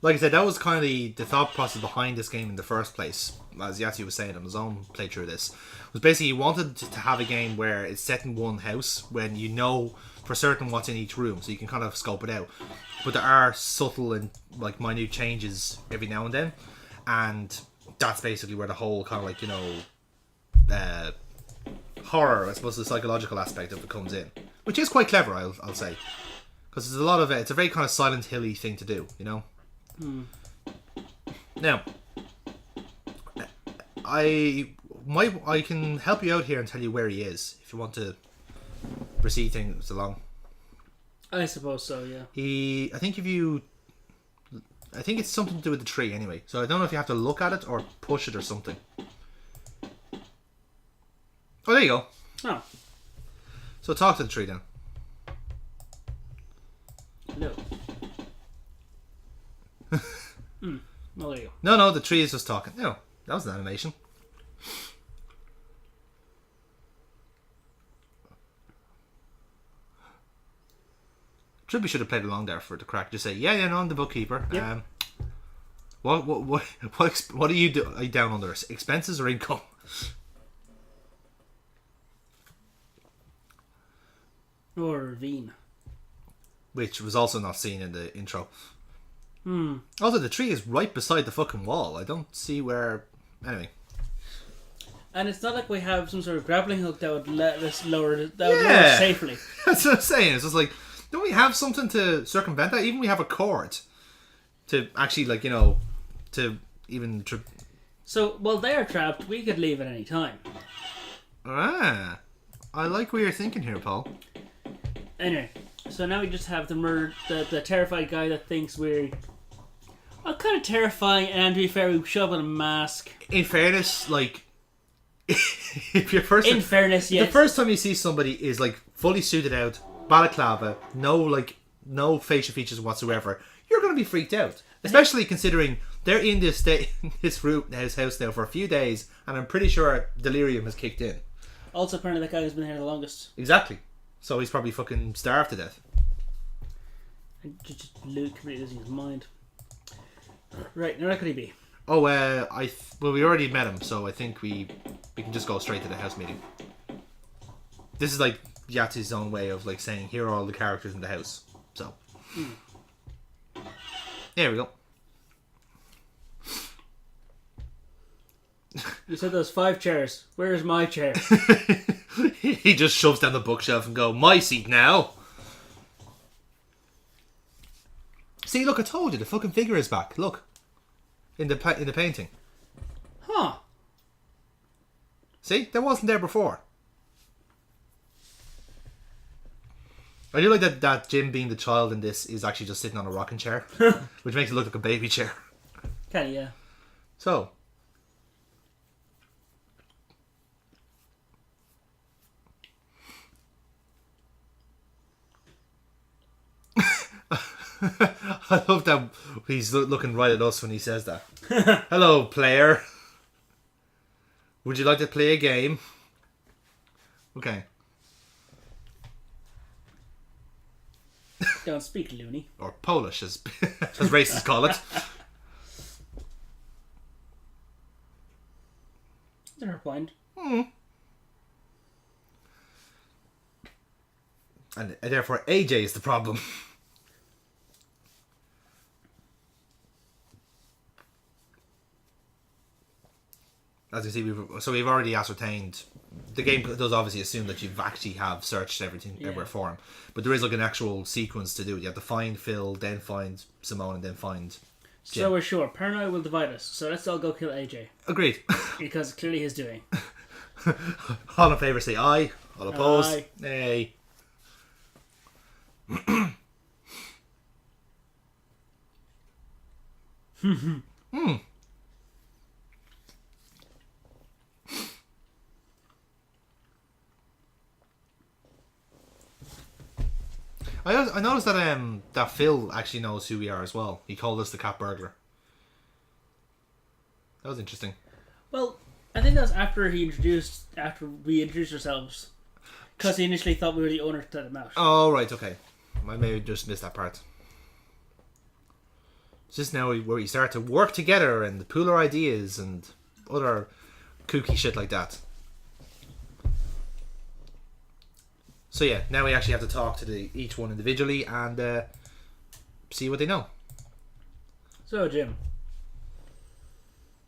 Like I said, that was kind of the thought process behind this game in the first place. As Yati was saying on his own playthrough of this, was basically he wanted to have a game where it's set in one house when you know for certain what's in each room, so you can kind of scope it out. But there are subtle and like minute changes every now and then, and that's basically where the whole kind of like, you know, horror, I suppose, the psychological aspect of it comes in, which is quite clever, I'll say, because there's a lot of it. It's a very kind of Silent Hill-y thing to do, you know. Now, I can help you out here and tell you where he is if you want to proceed things along. I suppose so, yeah. I think it's something to do with the tree anyway. So I don't know if you have to look at it or push it or something. Oh, there you go. Oh. So talk to the tree then. No. Well, there you go. No, the tree is just talking. No, that was an animation. Trippy should have played along there for the crack. Just say, yeah, no, I'm the bookkeeper. Yep. What do you do? Are you down under? Expenses or income? Or Ravine. Which was also not seen in the intro. Also, the tree is right beside the fucking wall. I don't see where... Anyway. And it's not like we have some sort of grappling hook that would let us lower it safely. That's what I'm saying. It's just like, don't we have something to circumvent that? Even we have a cord to actually, like, you know, to even... So, while they're trapped, we could leave at any time. Ah. I like what you're thinking here, Paul. Anyway, so now we just have the terrified guy that thinks we're... Well, kind of terrifying, and to be fair, we show up in a mask. In fairness, like... if you're first... In fairness, yes. The first time you see somebody is, like, fully suited out, balaclava, no facial features whatsoever, you're going to be freaked out. Especially considering they're in this house now for a few days, and I'm pretty sure delirium has kicked in. Also, apparently that guy has been here the longest. Exactly. So he's probably fucking starved to death. And just completely losing his mind. Right, now where could he be? Oh, well, we already met him, so I think we can just go straight to the house meeting. This is like Yati's own way of like saying, here are all the characters in the house. So, There we go. You said those 5 chairs. Where's my chair? He just shoves down the bookshelf and go, my seat now. See, look, I told you, the fucking figure is back. Look. In the painting. Huh. See? That wasn't there before. I do like that Jim being the child in this is actually just sitting on a rocking chair. Which makes it look like a baby chair. Kinda, yeah. So. I love that he's looking right at us when he says that. Hello, player. Would you like to play a game? Okay. Don't speak, loony. Or Polish, as racists call it. That's her point. And therefore AJ is the problem. As you see, we've already ascertained. The game does obviously assume that you actually have searched everything everywhere for him, but there is like an actual sequence to do it. You have to find Phil, then find Simone, and then find So we're sure. Paranoia will divide us. So let's all go kill AJ. Agreed. Because clearly he's doing. All in favour say aye. All opposed? Aye. Nay. I noticed that Phil actually knows who we are as well. He called us the cat burglar. That was interesting. Well, I think that's after we introduced ourselves. Because he initially thought we were the owner to let him out. Oh, right, okay. I maybe just missed that part. It's just now where we start to work together and pool our ideas and other kooky shit like that. So yeah, now we actually have to talk to each one individually and see what they know. So, Jim.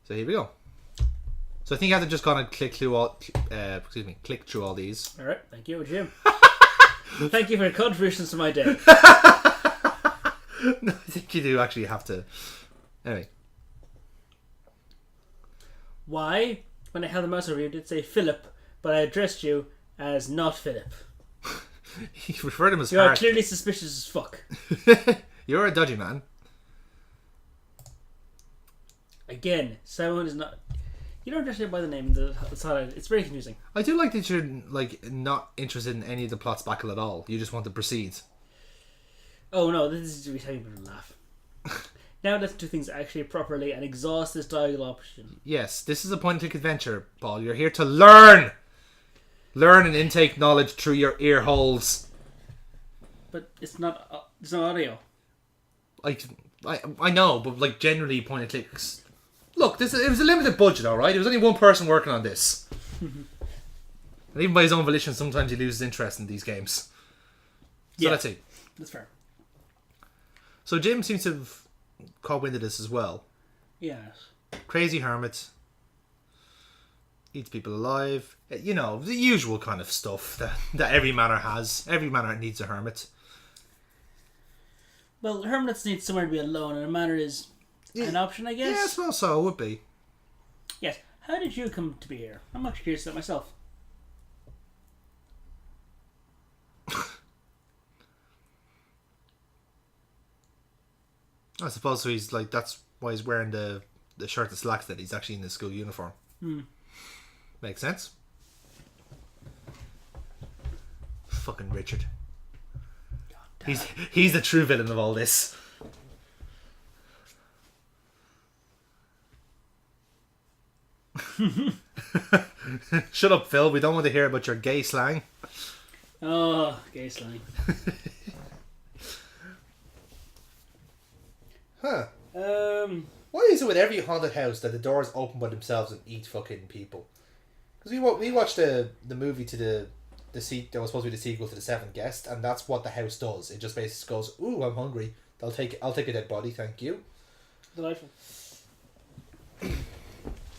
So here we go. So I think you have to just kind of click through all these. All right, thank you, Jim. Thank you for your contributions to my day. No, I think you do actually have to. Anyway. Why, when I held the mouse over you, did say Philip, but I addressed you as not Philip? You referred to him as You are Hart. clearly suspicious as fuck. You're a dodgy man. Again, someone is not... You don't address it by the name. It's very confusing. I do like that you're not interested in any of the plot spackle at all. You just want to proceed. Oh no, this is to be telling people to laugh. Now let's do things actually properly and exhaust this dialogue option. Yes, this is a point-and-click adventure, Paul. You're here to learn! Learn and intake knowledge through your ear holes. But it's not audio. I know, but generally point-and-clicks... Look, it was a limited budget, alright? There was only one person working on this. And even by his own volition, sometimes he loses interest in these games. So let's see. That's fair. So Jim seems to have caught wind of this as well. Yes. Crazy hermit. Eats people alive. You know, the usual kind of stuff that every manor has. Every manor needs a hermit. Well, hermits need somewhere to be alone, and a manor is an option, I guess. Yeah, I suppose so. It would be. Yes. How did you come to be here? I'm actually curious about myself. I suppose so. He's that's why he's wearing the shirt and slacks, that he's actually in the school uniform. Makes sense. Fucking Richard. He's the true villain of all this. Shut up, Phil. We don't want to hear about your gay slang. Oh, gay slang. Huh. Why is it with every haunted house that the doors open by themselves and eat fucking people? Because we watched the movie to that was supposed to be the sequel to The Seventh Guest, and that's what the house does. It just basically goes, "Ooh, I'm hungry. I'll take a dead body, thank you." Delightful.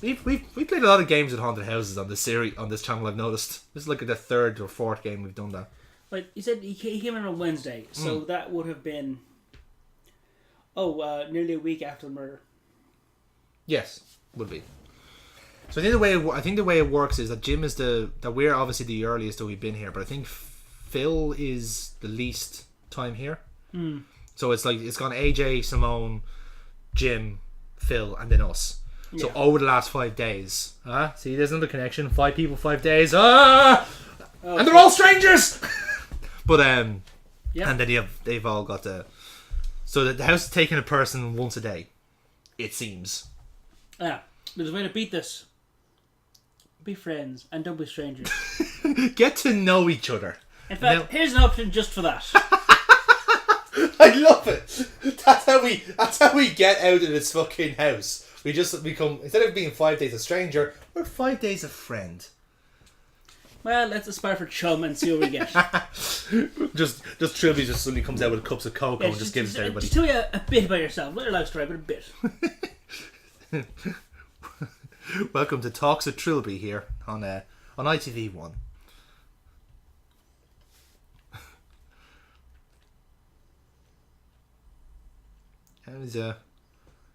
We've played a lot of games with haunted houses on this series on this channel. I've noticed this is like the third or fourth game we've done that. Like you said, he came in on Wednesday, so that would have been nearly a week after the murder. Yes, would be. So I think the way it works is that Jim is that we're obviously the earliest that we've been here, but I think Phil is the least time here. So it's gone AJ, Simone, Jim, Phil, and then us. So over the last 5 days, see, there's another connection. 5 people, 5 days. And they're all strangers. But and then they've all got so the house is taking a person once a day, it seems. Yeah, there's a way to beat this. Be friends and don't be strangers. Get to know each other. In fact, here's an option just for that. I love it. That's how we get out of this fucking house. We just become, instead of being 5 days a stranger, we're 5 days a friend. Well, let's aspire for chum and see what we get. just Trilby just suddenly comes out with cups of cocoa and just gives it to everybody. Just tell me a bit about yourself. Not your life story, but a bit. Welcome to Talks with Trilby here on ITV1. And he's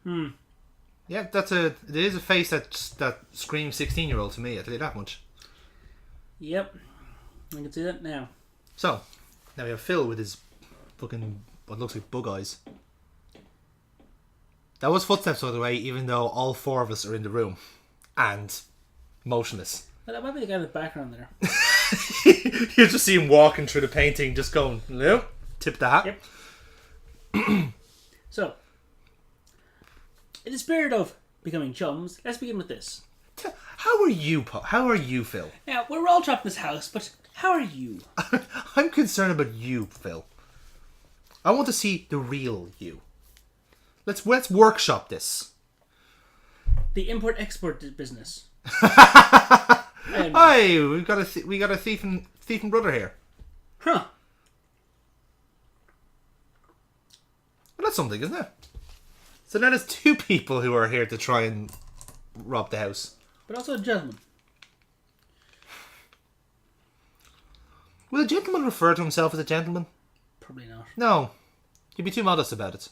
Yeah, it is a face that screams 16-year-old to me. I tell you that much. Yep, I can see that now. So now we have Phil with his fucking what looks like bug eyes. That was footsteps, by the way, even though all four of us are in the room and motionless. Well, that might be the guy in the background there. You just see him walking through the painting, just going, hello, tip the hat. Yep. So, in the spirit of becoming chums, let's begin with this. How are you, How are you, Phil? Now, we're all trapped in this house, but how are you? I'm concerned about you, Phil. I want to see the real you. Let's workshop this. The import-export business. Hey, we got a thief and brother here. Huh. Well, that's something, isn't it? So now there's two people who are here to try and rob the house. But also a gentleman. Will a gentleman refer to himself as a gentleman? Probably not. No. You'd be too modest about it.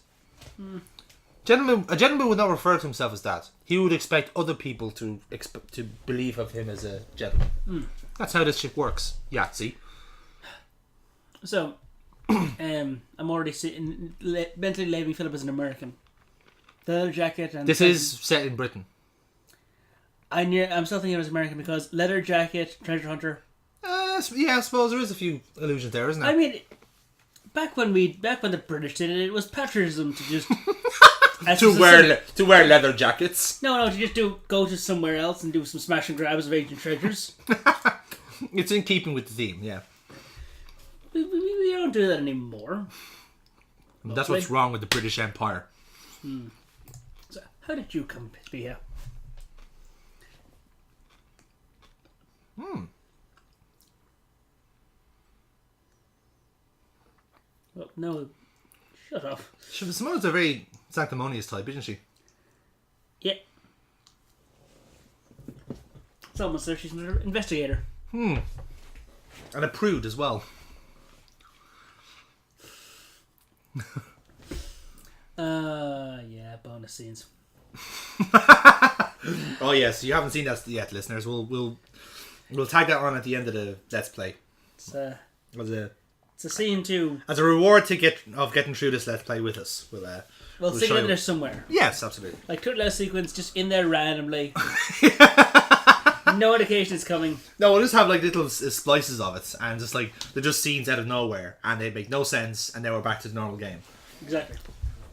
A gentleman would not refer to himself as that. He would expect other people to believe of him as a gentleman. That's how this shit works. Yeah, see? So, I'm already mentally labeling Philip as an American. The leather jacket and... This is set in Britain. I'm still thinking it was American because leather jacket, treasure hunter. Yeah, I suppose there is a few allusions there, isn't there? I mean, back when the British did it, it was patriotism to just... to wear leather jackets. No, to just go to somewhere else and do some smash and grabs of ancient treasures. It's in keeping with the theme, yeah. We don't do that anymore. That's what's wrong with the British Empire. So, how did you come to be here? Well, no, shut up. Simona's a very sanctimonious type, isn't she? Yeah. It's almost as if she's an investigator. And a prude as well. Yeah, bonus scenes. Oh yes, you haven't seen that yet, listeners. We'll tag that on at the end of the Let's Play. It's a As a scene too. as a reward of getting through this Let's Play with us, We'll stick it in there somewhere. Yes, absolutely. Like Cthulhu sequence, just in there randomly. No indication it's coming. No, we'll just have like little splices of it, and just like they're just scenes out of nowhere, and they make no sense, and then we're back to the normal game. Exactly.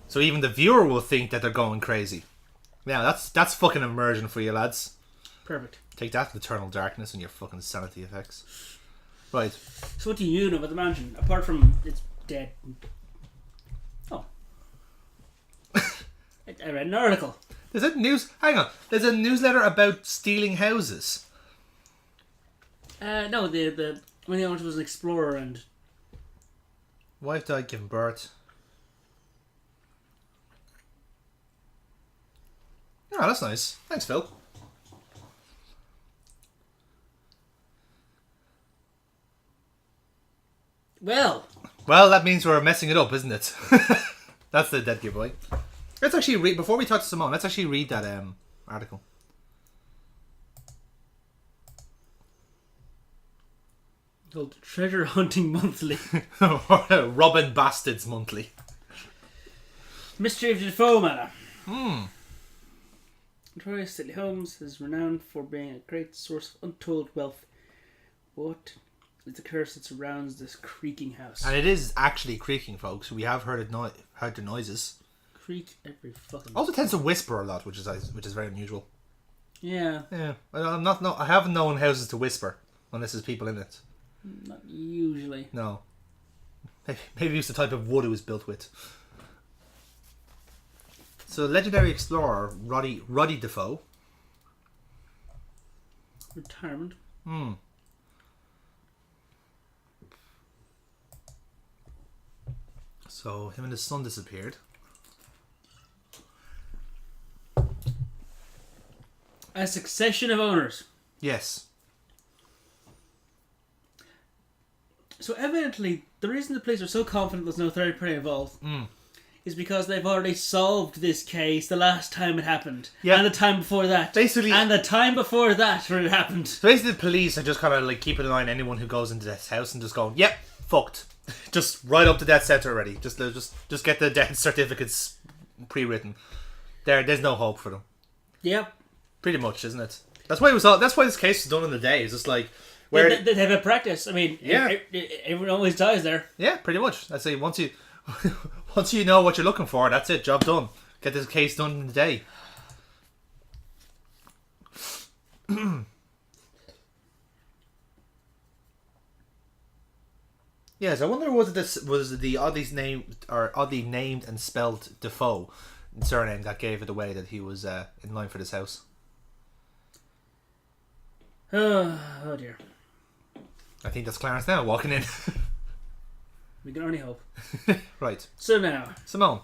So even the viewer will think that they're going crazy. Yeah, that's fucking immersion for you, lads. Perfect. Take that, Eternal Darkness, and your fucking sanity effects. Right. So what do you know about the mansion? Apart from it's dead. Oh. I read an article. There's a There's a newsletter about stealing houses. No, the when the owner was an explorer and Wife died giving birth. Oh, that's nice. Thanks, Phil. well, that means we're messing it up, isn't it? That's the dead giveaway. Let's actually read, before we talk to Simone, let's actually read that article. called Treasure Hunting Monthly. Robin Bastards Monthly. Mystery of the Defoe Manor. Notorious Stately Holmes is renowned for being a great source of untold wealth. What is the curse that surrounds this creaking house? And it is actually creaking, folks. We have heard heard the noises. Creak every fucking. Also tends to whisper a lot, which is very unusual. Yeah. Yeah. I haven't known houses to whisper unless there's people in it. Not usually. No. Maybe it's the type of wood it was built with. So, legendary explorer Roddy Defoe. Retirement. So, him and his son disappeared. A succession of owners. Yes. So evidently, the reason the police are so confident there's no third party involved is because they've already solved this case the last time it happened. Yeah. And the time before that. Basically... And the time before that when it happened. So basically the police are just kind of like keeping an eye on anyone who goes into this house and just going, yep, fucked. Just right up to death center already. Just get the death certificates pre-written. There's no hope for them. Yep. Pretty much, isn't it? That's why this case was done in the day. It's just like... where they have a practice. I mean, yeah. Everyone always dies there. Yeah, pretty much. I'd say once you know what you're looking for, that's it. Job done. Get this case done in the day. Yes, I wonder was the oddly named and spelled Defoe surname that gave it away that he was in line for this house. Oh dear. I think that's Clarence now walking in. We can only hope. Right. So now, Simone.